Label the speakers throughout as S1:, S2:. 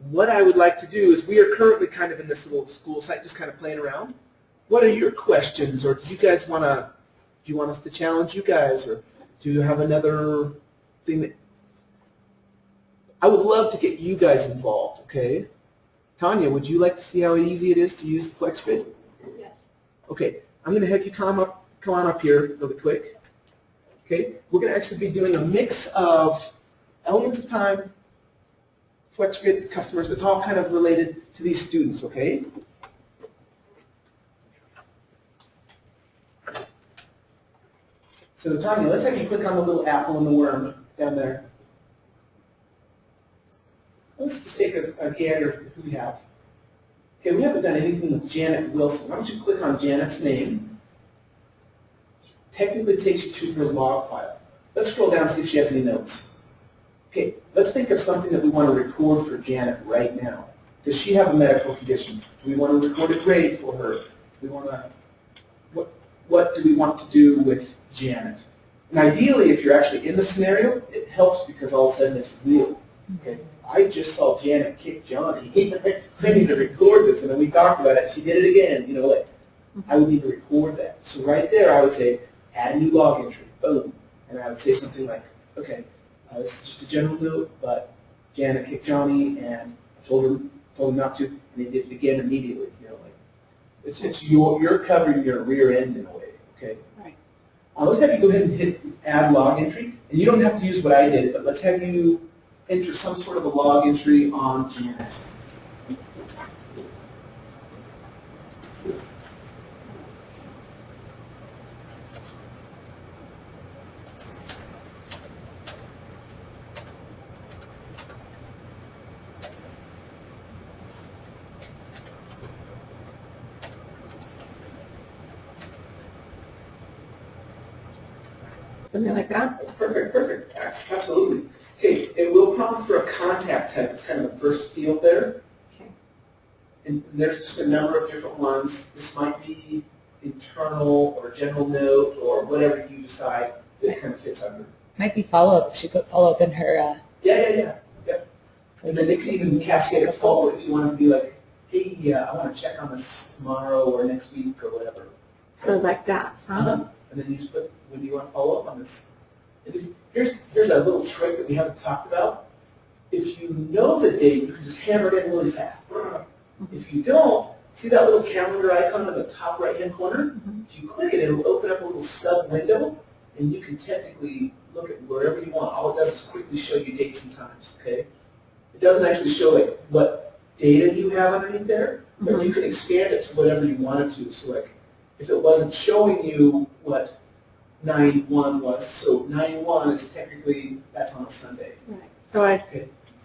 S1: what I would like to do is we are currently kind of in this little school site just kind of playing around. What are your questions, or do you guys want to, do you want us to challenge you guys, or do you have another thing that, I would love to get you guys involved, okay? Tanya, would you like to see how easy it is to use the FlexGrid?
S2: Yes.
S1: Okay, I'm going to have you come on up here really quick. Okay, we're going to actually be doing a mix of elements of time, FlexGrid customers. It's all kind of related to these students, okay? So Tanya, let's have you click on the little apple and the worm down there. Let's just take a gander at who we have. Okay, we haven't done anything with Janet Wilson. Why don't you click on Janet's name? Technically it takes you to her log file. Let's scroll down and see if she has any notes. Okay, let's think of something that we want to record for Janet right now. Does she have a medical condition? Do we want to record a grade for her? Do we want to, what do we want to do with Janet? And ideally, if you're actually in the scenario, it helps because all of a sudden it's real. Okay, I just saw Janet kick Johnny. I need to record this, and then we talked about it. She did it again. You know, like I would need to record that. So right there, I would say add a new log entry. Boom, and I would say something like, okay, this is just a general note, but Janet kicked Johnny, and I told him not to, and he did it again immediately. You know, like it's you're covering your rear end in a way. Okay.
S2: Right.
S1: Let's have you go ahead and hit add log entry, and you don't have to use what I did, but let's have you enter some sort of a log entry on Janet.
S2: Something like that?
S1: Perfect, perfect. Absolutely. Okay, it will prompt for a contact type. It's kind of the first field there.
S2: Okay.
S1: And there's just a number of different ones. This might be internal or general note or whatever you decide that it kind of fits under.
S3: Might be follow-up. She put follow-up in her.
S1: Yeah. And then you can even cascade it forward if you want to be like, hey, I want to check on this tomorrow or next week or whatever.
S2: So like that, huh?
S1: And then you just put, when do you want to follow up on this? And here's a little trick that we haven't talked about. If you know the date, you can just hammer it in really fast. If you don't, see that little calendar icon in the top right-hand corner? If you click it, it'll open up a little sub-window, and you can technically look at wherever you want. All it does is quickly show you dates and times, okay? It doesn't actually show like what data you have underneath there, but you can expand it to whatever you wanted to. So like, if it wasn't showing you what 9/1 was, so 9/1 is technically, that's on a Sunday.
S2: Right.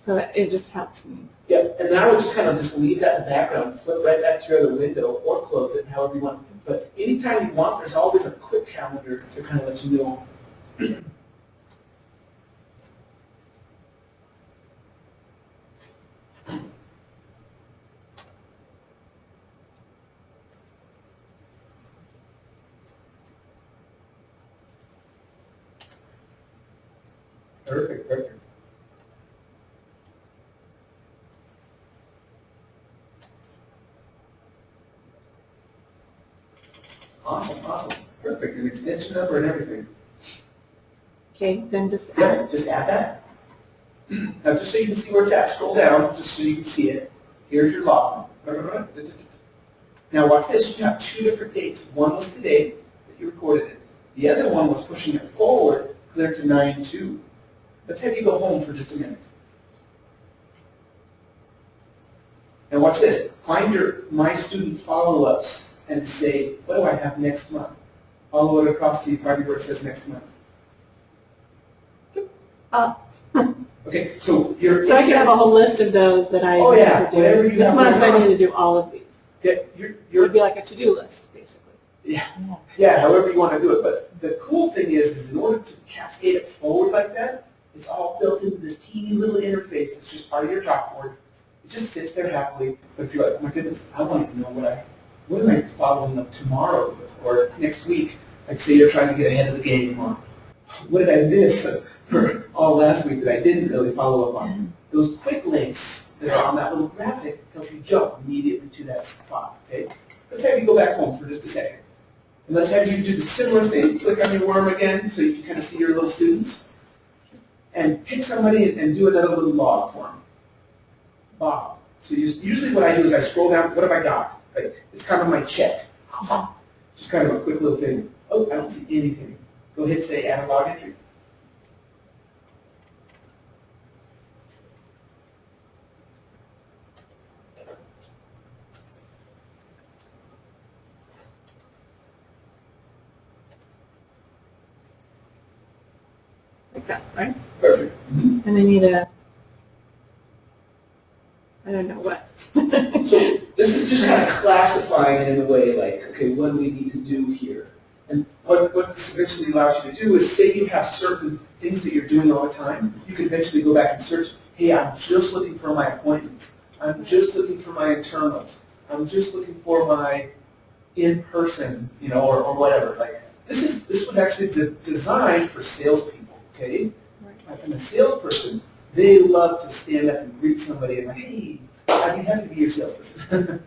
S2: So it just helps me.
S1: Yeah, and then I would just kind of just leave that in the background, flip right back to your other window, or close it, however you want. But anytime you want, there's always a quick calendar to kind of let you know. Perfect. Awesome. Perfect. An extension number and everything.
S2: Okay, then just
S1: Yeah, just add that. Now, just so you can see where it's at, scroll down, just so you can see it. Here's your log. Now, watch this. You have two different dates. One was today that you recorded it. The other one was pushing it forward, clear to 9/2. Let's have you go home for just a minute. And watch this. Find your My Student follow-ups and say, what do I have next month? Follow it across to you, find where it says next month. Okay, so you're...
S2: So I can have a whole list of those that I need to do.
S1: Whatever you
S2: This
S1: have
S2: month
S1: going
S2: I
S1: on.
S2: need to do all of these.
S1: Yeah,
S2: It would be like a to-do list, basically.
S1: Yeah, however you want to do it. But the cool thing is in order to cascade it forward like that, it's all built into this teeny little interface that's just part of your chalkboard. It just sits there happily. But if you're like, oh my goodness, I want to know what am I following up tomorrow with, or next week? Like say you're trying to get ahead of the game, or what did I miss for all last week that I didn't really follow up on? Those quick links that are on that little graphic help you jump immediately to that spot, okay? Let's have you go back home for just a second. And let's have you do the similar thing. Click on your worm again so you can kind of see your little students. And pick somebody and do another little log for them. Bob. So usually what I do is I scroll down, what have I got? Right? It's kind of my check. Just kind of a quick little thing. Oh, I don't see anything. Go ahead and say add a log entry.
S2: Like that, right?
S1: Perfect.
S2: And I need I don't know what.
S1: So this is just kind of classifying it in a way like, okay, what do we need to do here? And what this eventually allows you to do is say you have certain things that you're doing all the time, you can eventually go back and search, hey, I'm just looking for my appointments. I'm just looking for my internals. I'm just looking for my in-person, or whatever. Like this was actually designed for salespeople, okay? Like, and a salesperson, they love to stand up and greet somebody and like, hey, I'd be happy to be your salesperson.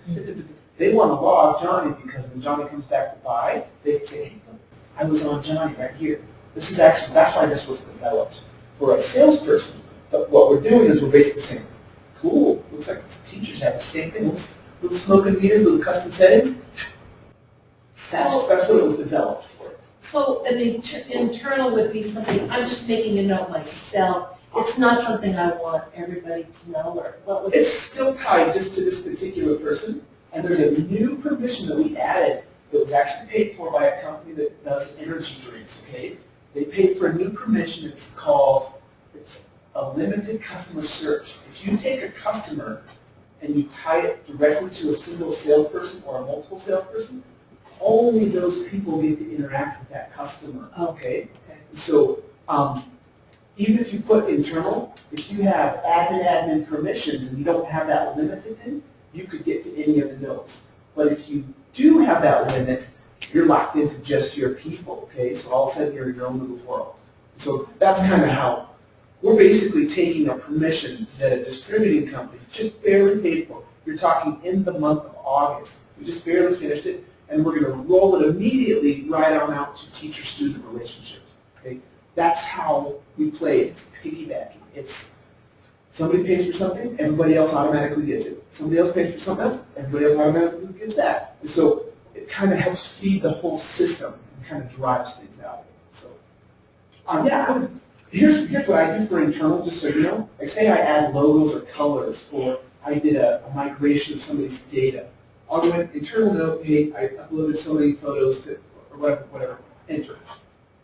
S1: They want to log Johnny because when Johnny comes back to buy, they can say, hey, look, I was on Johnny right here. This is actually, that's why this was developed for a salesperson. But what we're doing is we're basically saying, cool, looks like the teachers have the same thing, little smoke and meter, little custom settings. That's what it was developed for.
S4: So an internal would be something, I'm just making a note myself. It's not something I want everybody to know, or what would
S1: It's still tied just to this particular person, and there's a new permission that we added that was actually paid for by a company that does energy drinks, okay? They paid for a new permission, it's a limited customer search. If you take a customer and you tie it directly to a single salesperson or a multiple salesperson, only those people get to interact with that customer, okay? So even if you put internal, if you have admin permissions and you don't have that limited thing, you could get to any of the notes. But if you do have that limit, you're locked into just your people, okay? So all of a sudden you're in your own little world. So that's kind of how we're basically taking a permission that a distributing company just barely paid for. You're talking in the month of August. We just barely finished it, and we're going to roll it immediately right on out to teacher-student relationships, okay? That's how we play it. It's piggybacking. It's somebody pays for something, everybody else automatically gets it. Somebody else pays for something else, everybody else automatically gets that. And so it kind of helps feed the whole system and kind of drives things out. So here's what I do for internal, just so you know. Like say I add logos or colors, or I did a migration of somebody's data. I'll go in, internal note, hey, I uploaded so many photos to, or whatever, enter.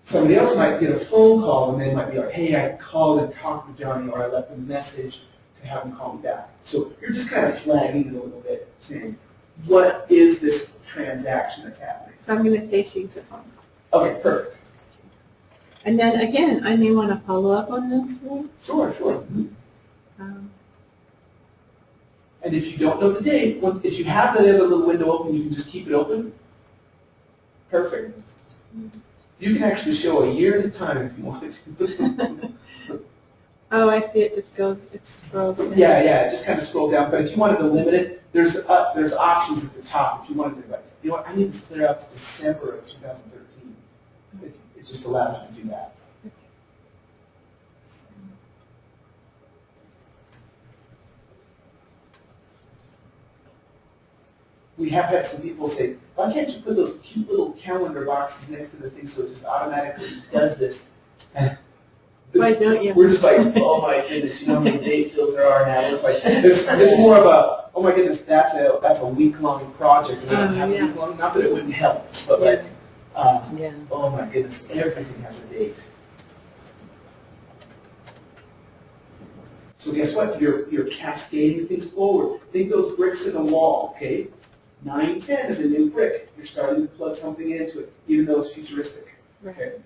S1: Somebody else might get a phone call and they might be like, hey, I called and talked to Johnny, or I left a message to have him call me back. So you're just kind of flagging it a little bit, saying, what is this transaction that's happening?
S2: So I'm going to say she's at home.
S1: Okay, perfect.
S2: And then again, I may want to follow up on this one.
S1: Sure. And if you don't know the date, if you have that other little window open, you can just keep it open. Perfect. You can actually show a year at a time if you wanted to.
S2: Oh, I see. It just goes. It scrolls down.
S1: Yeah, it just kind of scroll down. But if you wanted to limit it, there's options at the top. If you wanted to, like, you know what, I need this clear out to December of 2013. It just allows you to do that. We have had some people say, why can't you put those cute little calendar boxes next to the thing so it just automatically does this?
S2: Why don't you?
S1: We're just like, oh my goodness, you know how many date fields there are now? It's like, it's more of a, oh my goodness, that's a week-long project. We don't have a week-long, not that it wouldn't help, but like, oh my goodness, everything has a date. So guess what? You're cascading things forward. Think those bricks in the wall, okay? 910 is a new brick. You're starting to plug something into it, even though it's futuristic. Okay.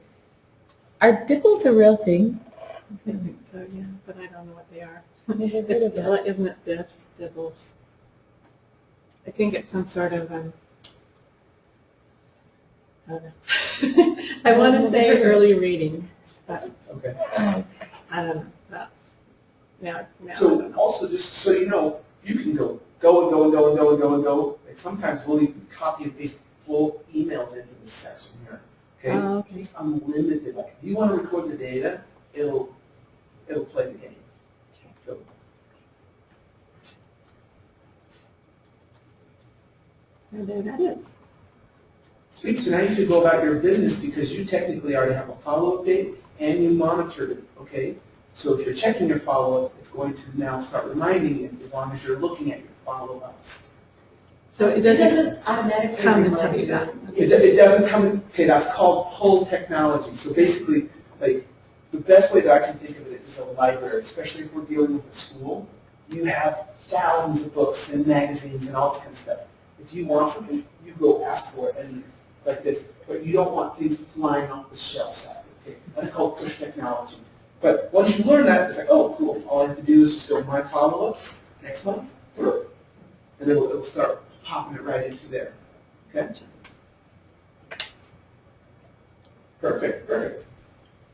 S3: Are dipples a real thing?
S2: I think so, yeah, but I don't know what they are.
S3: Never heard of that.
S2: Isn't it this, dibbles? I think it's some sort of, I don't know. I want to say early reading, but
S1: Okay.
S3: Oh, okay.
S2: I don't know. now I
S1: So
S2: don't know.
S1: also, just so you know, you can go and go and go and go and go and go. Like sometimes we'll even copy and paste full emails into this section here. Okay?
S2: Oh, okay.
S1: It's unlimited. Like if you want to record the data, it'll play the game. So
S2: And there that is.
S1: sweet. So now you can go about your business because you technically already have a follow-up date and you monitored it. Okay? So if you're checking your follow-ups, it's going to now start reminding you as long as you're looking at your follow-ups.
S2: So it
S4: It
S2: doesn't
S4: doesn't automatically
S2: come and
S4: remind
S2: tell you
S4: you.
S2: that.
S1: It doesn't come, okay, that's called pull technology. So basically, like, the best way that I can think of it is a library, especially if we're dealing with a school. You have thousands of books and magazines and all this kind of stuff. If you want something, you go ask for it and like this, but you don't want things flying off the shelves at you, okay? That's called push technology. But once you learn that, it's like, oh, cool. All I have to do is just go my follow-ups next month, and it'll start popping it right into there. Okay? Perfect, perfect.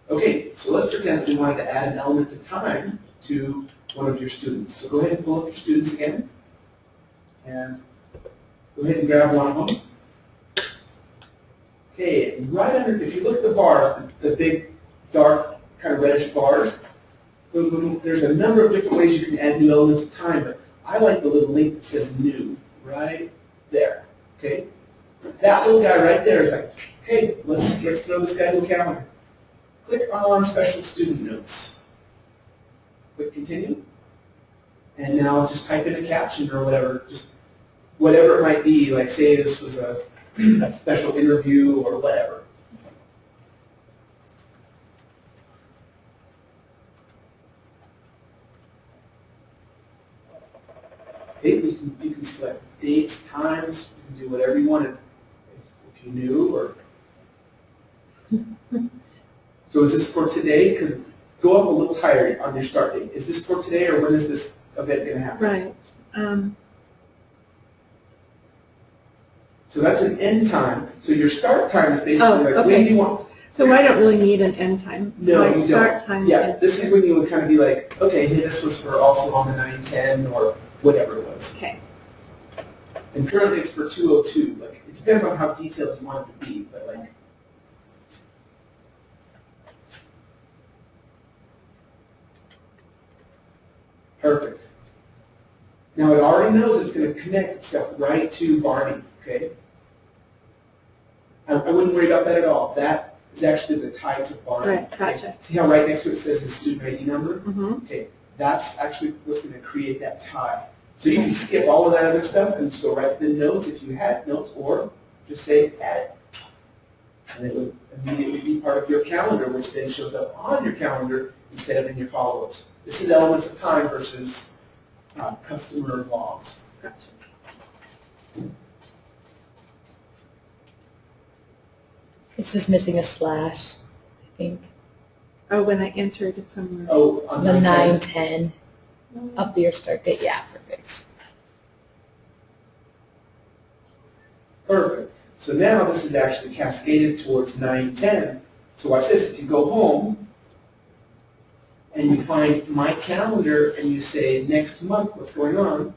S1: Okay, so let's pretend that we wanted to add an element of time to one of your students. So go ahead and pull up your students again. And go ahead and grab one of them. Okay, and right under, if you look at the bars, the big, dark, kind of reddish bars, boom, boom, boom, there's a number of different ways you can add new elements of time, but I like the little link that says new, right there, okay? That little guy right there is like, okay, let's throw this guy to a calendar. Click on special student notes. Click continue. And now just type in a caption or whatever, just whatever it might be, like say this was a special interview or whatever. Okay, you can select dates, times, you can do whatever you wanted if you knew or. So is this for today? Because go up a little higher on your start date. Is this for today or when is this event going to happen?
S2: Right.
S1: So that's an end time. So your start time is basically like when you want.
S2: So I don't really need an end time.
S1: No,
S2: My
S1: you
S2: start
S1: don't.
S2: time
S1: Yeah,
S2: is
S1: this is when you would kind of be like, okay, hey, this was for also on the 9:10 or whatever it was.
S2: okay.
S1: And currently it's for 2:02. Like it depends on how detailed you want it to be, but like. Perfect. Now it already knows it's going to connect itself right to Barney, okay? I wouldn't worry about that at all. That is actually the tie to Barney.
S2: Right,
S1: okay?
S2: gotcha.
S1: See how right next to it says his student ID number?
S2: Mm-hmm.
S1: Okay, that's actually what's going to create that tie. So you can skip all of that other stuff and just go right to the notes if you had notes, or just say add it. And it would immediately be part of your calendar, which then shows up on your calendar instead of in your follow-ups. This is elements of time versus customer logs.
S2: Gotcha.
S3: It's just missing a slash, I think.
S2: Oh, when I entered it somewhere.
S1: Oh, on
S3: The
S1: 9:10.
S3: 9:10 up your start date. Yeah, perfect.
S1: Perfect. So now this is actually cascaded towards 9:10. So watch this. If you go home and you find my calendar and you say next month what's going on,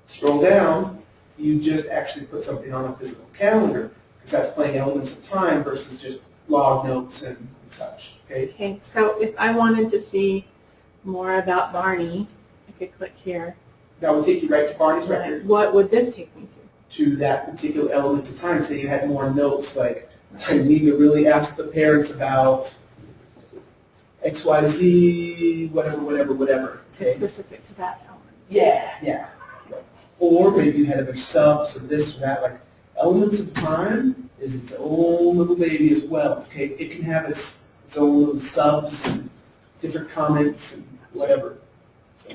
S1: scroll down, you just actually put something on a physical calendar because that's playing elements of time versus just log notes and such. Okay.
S2: Okay, so if I wanted to see more about Barney, I could click here.
S1: That will take you right to Barney's record,
S2: What would this take me
S1: to that particular element of time. Say you had more notes like, I need to really ask the parents about XYZ, whatever.
S2: to?
S1: Okay.
S2: Specific to that element.
S1: Yeah. Or maybe you had other subs or this or that. Like elements of time is its own little baby as well. Okay, it can have its own little subs and different comments and whatever. So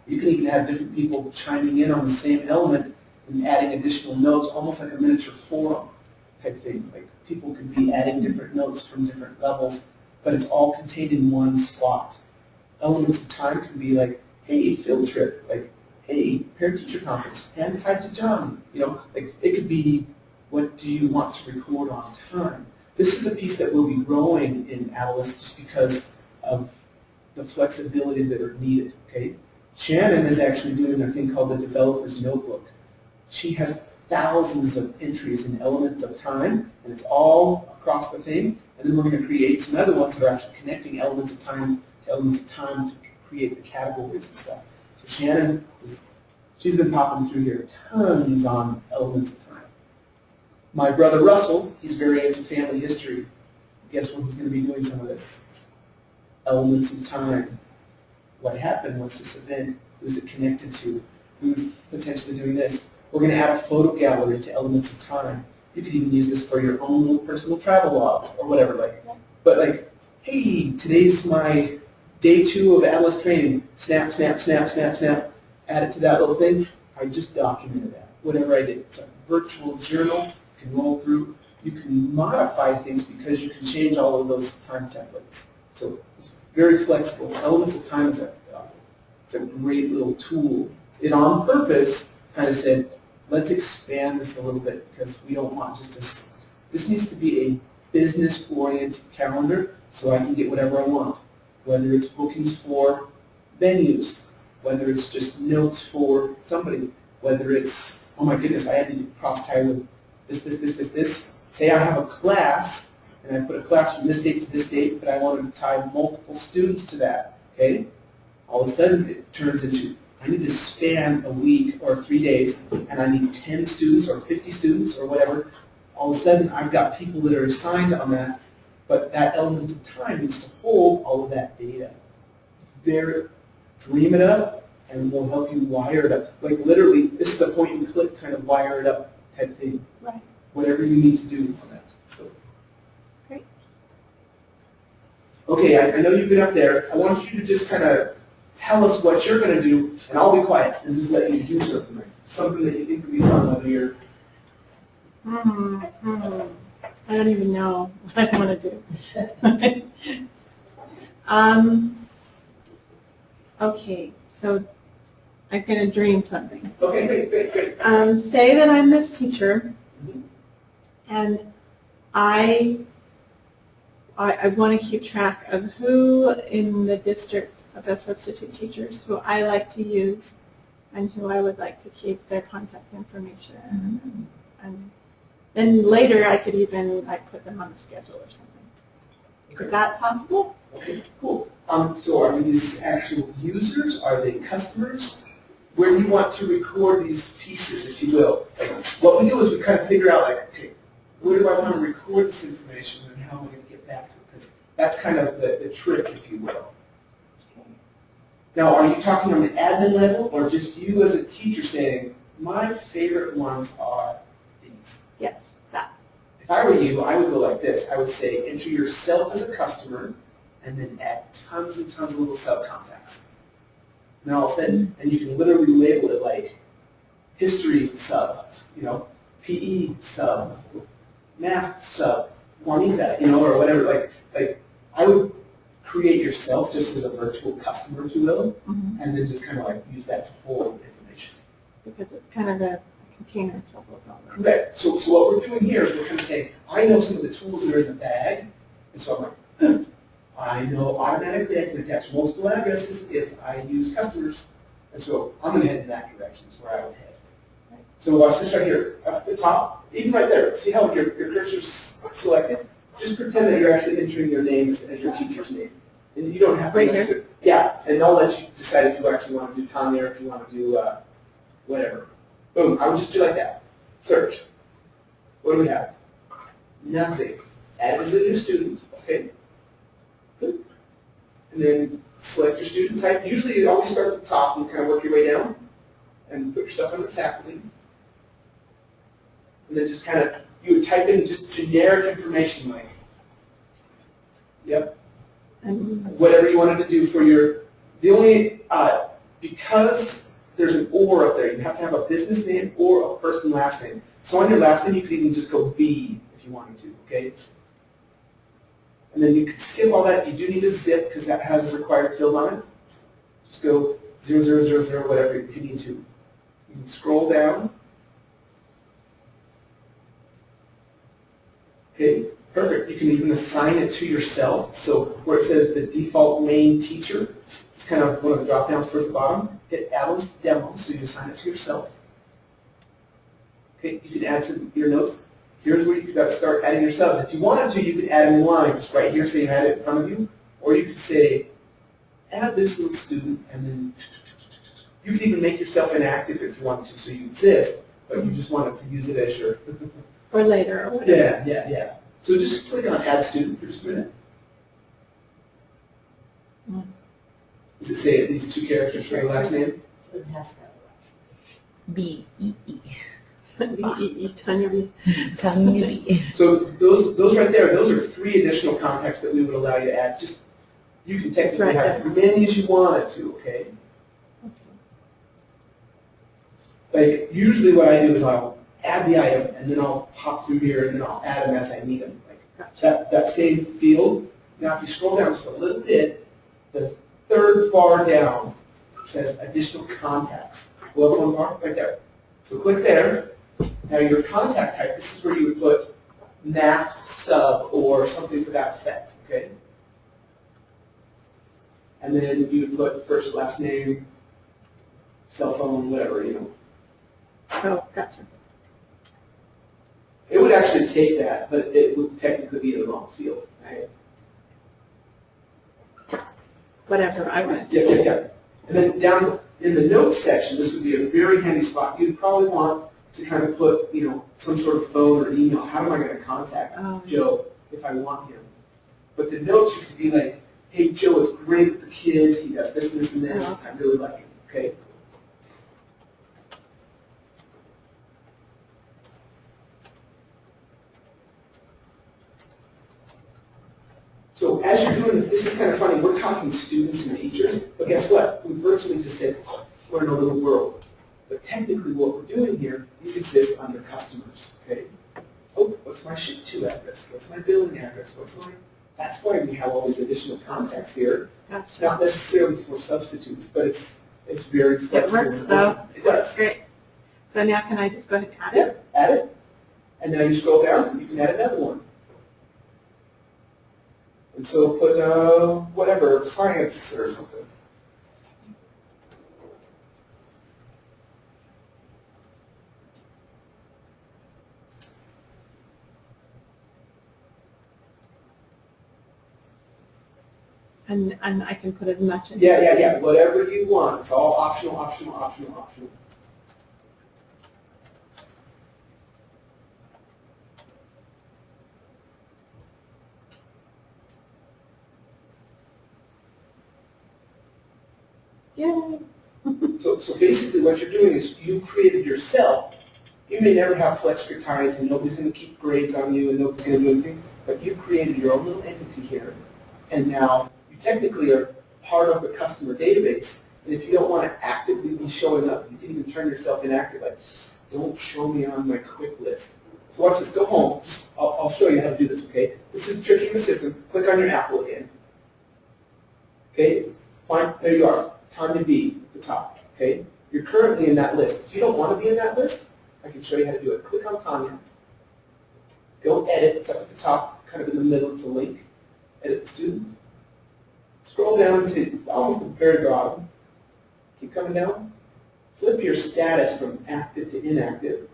S1: you can even have different people chiming in on the same element and adding additional notes, almost like a miniature forum type thing. Like people could be adding different notes from different levels, but it's all contained in one spot. Elements of time can be like, hey, field trip, like, hey, parent-teacher conference, hand type to John. You know, like it could be, what do you want to record on time? This is a piece that will be growing in Adilas just because of the flexibility that are needed, okay? Shannon is actually doing a thing called the Developer's Notebook. She has thousands of entries in elements of time, and it's all across the thing, and then we're going to create some other ones that are actually connecting elements of time to create the categories and stuff. So Shannon, she's been popping through here tons on elements of time. My brother Russell, he's very into family history. Guess what he's going to be doing some of this? Elements of time. What happened? What's this event? Who's it connected to? Who's potentially doing this? We're going to add a photo gallery to elements of time. You could even use this for your own little personal travel log or whatever. But like, hey, today's my day 2 of Adilas training. Snap, snap, snap, snap, snap. Add it to that little thing. I just documented that. Whatever I did. It's a virtual journal. You can roll through. You can modify things because you can change all of those time templates. So it's very flexible. Elements of time is it's a great little tool. It on purpose kind of said, let's expand this a little bit because we don't want just this. This needs to be a business-oriented calendar so I can get whatever I want, whether it's bookings for venues, whether it's just notes for somebody, whether it's, oh my goodness, I had to cross-tie with this. Say I have a class, and I put a class from this date to this date, but I wanted to tie multiple students to that, okay? All of a sudden, it turns into, I need to span a week or 3 days, and I need 10 students or 50 students or whatever. All of a sudden, I've got people that are assigned on that, but that element of time needs to hold all of that data. Dream it up, and we'll help you wire it up. Like literally, this is the point and click kind of wire it up type thing.
S2: Right.
S1: Whatever you need to do on that. So.
S2: Great.
S1: Okay, I know you've been up there. I want you to just kind of tell us what you're going to do, and I'll be quiet and just let you do something. Something that you think would be fun over here.
S2: I don't even know what I want to do. Okay, so I'm going to dream something.
S1: Okay, great.
S2: Say that I'm this teacher, and I want to keep track of who in the district of the substitute teachers who I like to use and who I would like to keep their contact information. And then later I could even put them on the schedule or something. Is that possible?
S1: Okay, cool. So are these actual users? Are they customers? Where do you want to record these pieces, if you will? What we do is we kind of figure out, okay, where do I want to record this information and how am I going to get back to it? Because that's kind of the trick, if you will. Now, are you talking on the admin level or just you as a teacher saying, my favorite ones are these?
S2: Yes, that.
S1: If I were you, I would go like this. I would say, enter yourself as a customer and then add tons and tons of little sub-contacts. And all of a sudden, and you can literally label it like history sub, PE sub, math sub, Juanita, or whatever. Like I would create yourself just as a virtual customer, if you will, and then just kind of use that to hold information.
S2: Because it's kind of a container to hold all that.
S1: Correct. So what we're doing here is we're kind of saying, I know some of the tools that are in the bag, and so I'm like, I know automatically I can attach multiple addresses if I use customers, and so I'm going to head in that direction is where I would head. So watch this right here, up at the top, even right there. See how your cursor's selected? Just pretend that you're actually entering your name as your teacher's name. And you don't have to necessarily, yeah, and I'll let you decide if you actually want to do Tanya or if you want to do whatever. Boom, I would just do like that. Search. What do we have? Nothing. Add as a new student, okay? Good. And then select your student type. Usually you always start at the top and kind of work your way down and put yourself under faculty. And then just kind of, you would type in just generic information like, yep, whatever you wanted to do for your, the only, because there's an or up there, you have to have a business name or a person last name. So on your last name, you could even just go B if you wanted to, okay? And then you could skip all that. You do need a zip because that has a required field on it. Just go 0000, whatever, if you need to. You can scroll down. Okay, Perfect. You can even assign it to yourself. So where it says the default main teacher, it's kind of one of the drop downs towards the bottom. Hit Adilas demo, so you assign it to yourself. Okay, you can add some your notes. Here's where you got to start adding your subs. If you wanted to, you could add them in line, just right here, say you had it in front of you, or you could say, add this little student, and then you can even make yourself inactive if you wanted to, so you exist, but you just wanted to use it as your.
S2: Or later, or whatever.
S1: Yeah. So just click on Add Student for just a minute. Does it say at least 2 characters for your last name?
S4: So it has to have less.
S3: B-E-E.
S2: Tanya B.
S3: Tanya B.
S1: So those right there, those are 3 additional contacts that we would allow you to add. Just you can technically
S2: Right
S1: have as many as you wanted to, okay? Like usually what I do is I'll add the item and then I'll hop through here and then I'll add them as I need them. Like
S2: Gotcha.
S1: that same field. Now if you scroll down just a little bit, the 3rd bar down says additional contacts. Level 1 bar right there. So click there. Now your contact type, this is where you would put math sub or something to that effect, okay? And then you would put first, last name, cell phone, whatever, you know.
S2: Oh, gotcha.
S1: It would actually take that, but it would technically be in the wrong field. Right?
S2: Whatever I want.
S1: Yeah. And then down in the notes section, this would be a very handy spot. You'd probably want to kind of put, you know, some sort of phone or email. How am I going to contact Joe if I want him? But the notes, you could be like, hey, Joe is great with the kids. He does this, this, and this. I really like him, okay? So as you're doing this is kind of funny. We're talking students and teachers, but guess what? We virtually just said, we're in a little world. But technically what we're doing here, these exist under customers, okay? Oh, what's my ship to address? What's my billing address? That's why we have all these additional contacts here. It's not necessarily for substitutes, but it's very flexible.
S2: It works though.
S1: It does.
S2: Great. So now can I just go ahead and add it?
S1: Yep, add it. And now you scroll down, you can add another one. And so put, whatever, science or something.
S2: And I can put as much in.
S1: Yeah. Whatever you want. It's all optional.
S2: Yay.
S1: So basically what you're doing is you created yourself. You may never have flex your tides and nobody's going to keep grades on you and nobody's going to do anything, but you've created your own little entity here. And now you technically are part of the customer database. And if you don't want to actively be showing up, you can even turn yourself inactive, like, don't show me on my quick list. So watch this, go home. I'll show you how to do this, okay? This is tricky in the system. Click on your Apple again. Okay, fine, there you are. Tanya B at the top, okay? You're currently in that list. If you don't want to be in that list, I can show you how to do it. Click on Tanya. Go edit, it's up at the top, kind of in the middle, it's a link. Edit the student. Scroll down to almost the very bottom. Keep coming down. Flip your status from active to inactive.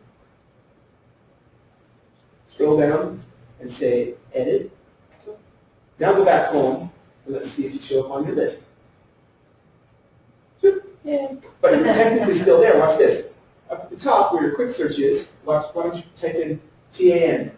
S1: Scroll down and say edit. Now go back home and let's see if you show up on your list.
S2: Yay.
S1: But you're technically still there. Watch this. Up at the top where your quick search is, why don't you type in TAN.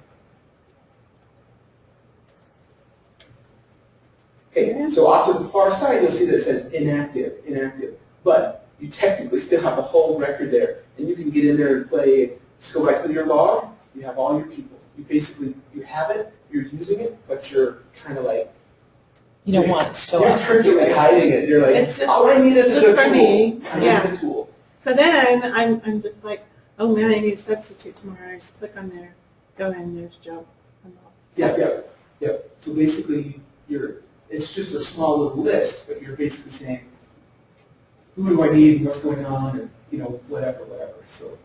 S1: Okay, so off to the far side you'll see that it says inactive. But you technically still have the whole record there. And you can get in there and play, just go back to your log, you have all your people. You have it, you're using it, but you're kind of like,
S3: You don't want it so
S1: you're freaking hiding it. You're like,
S2: It's just-
S1: all I need is
S2: just
S1: a
S2: for
S1: tool.
S2: me.
S1: I need
S2: Yeah.
S1: a tool.
S2: So then I'm just like, oh man, I need a substitute tomorrow. I just click on there, go in, there's Joe.
S1: Yeah. So basically, it's just a small little list, but you're basically saying, who do I need, and what's going on, and whatever. So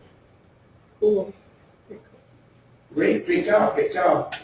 S2: Cool.
S1: great job.